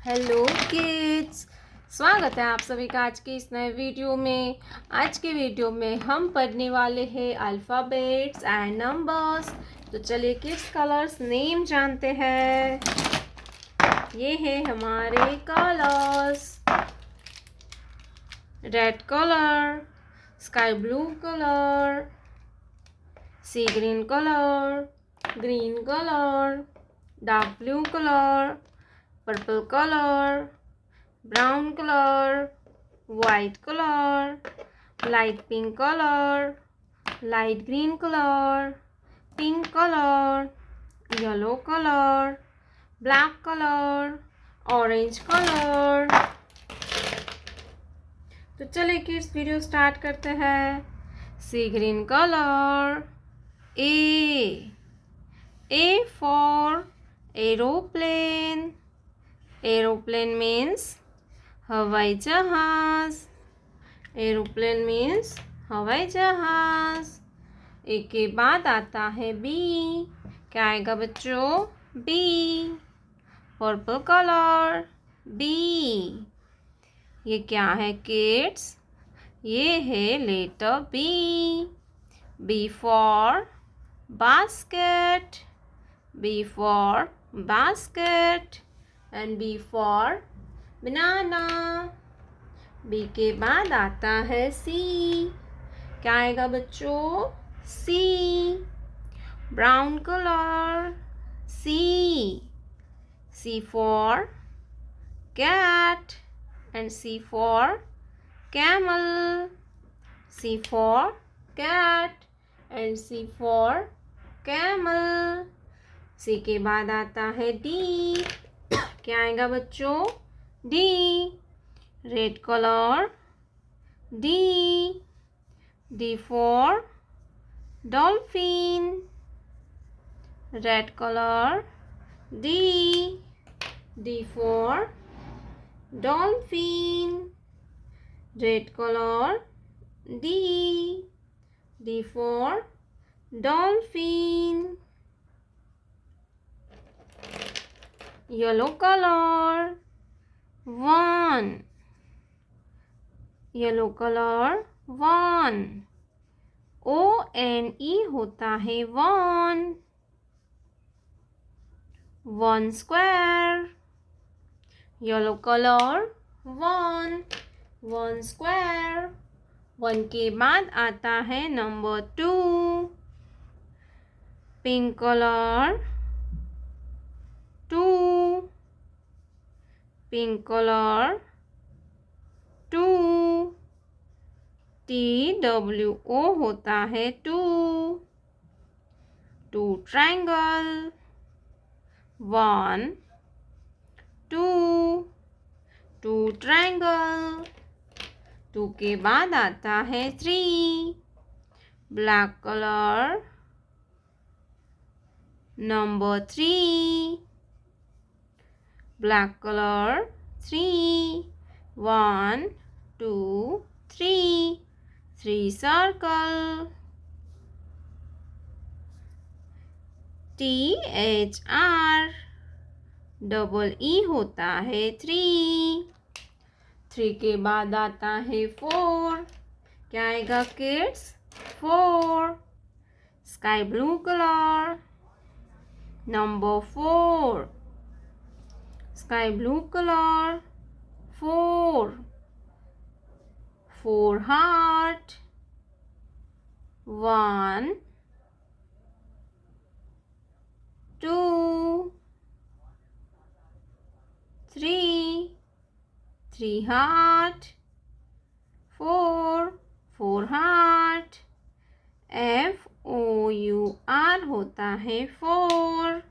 Hello kids, स्वागत है आप सभी का आज के इस नए वीडियो में। आज के वीडियो में हम पढ़ने वाले हैं अल्फ़ाबेट्स एंड नंबर्स। तो चलिए किड्स कलर्स नेम जानते हैं। ये है हमारे colours. Red colour, sky blue colour, sea green colour, green colour, dark blue colour, purple colour, brown colour, white colour, light pink colour, light green colour, pink colour, yellow colour, black colour, orange colour. तो चलिए kids video start करते हैं। Sea green colour, A for aeroplane. Aeroplane means हवाई जहाज। Aeroplane means हवाई जहाज। ए के बाद आता है बी। क्या आएगा बच्चों? बी। Purple colour, B. ये क्या है किड्स? ये है letter B. B for basket. B for basket and B for banana. B के बाद आता है सी। क्या आएगा बच्चों? C. Brown colour, C. C for cat and C for camel. C for cat and C for camel. C के बाद आता है डी। क्या आएगा बच्चों? D. Red colour, D. D for dolphin. Red colour, D. D for dolphin. Red colour, D. D for dolphin. Yellow colour, one. Yellow colour, one. ONE होता है one. One square. Yellow colour, one. One square. One के बाद आता है number 2। Pink colour, 2। Pink colour, 2। TWO होता है 2। 2 triangle, 1 2। 2 triangle. 2 के बाद आता है 3। Black colour, number 3। Black colour, 3। 1 2 3। 3 circle. THR, double E होता है 3। 3 के बाद आता है 4। क्या आएगा kids? 4। Sky blue colour, number 4। Sky blue colour, 4। 4 heart, 1 2 3। 3 heart, 4। 4 heart. FOUR होता है 4।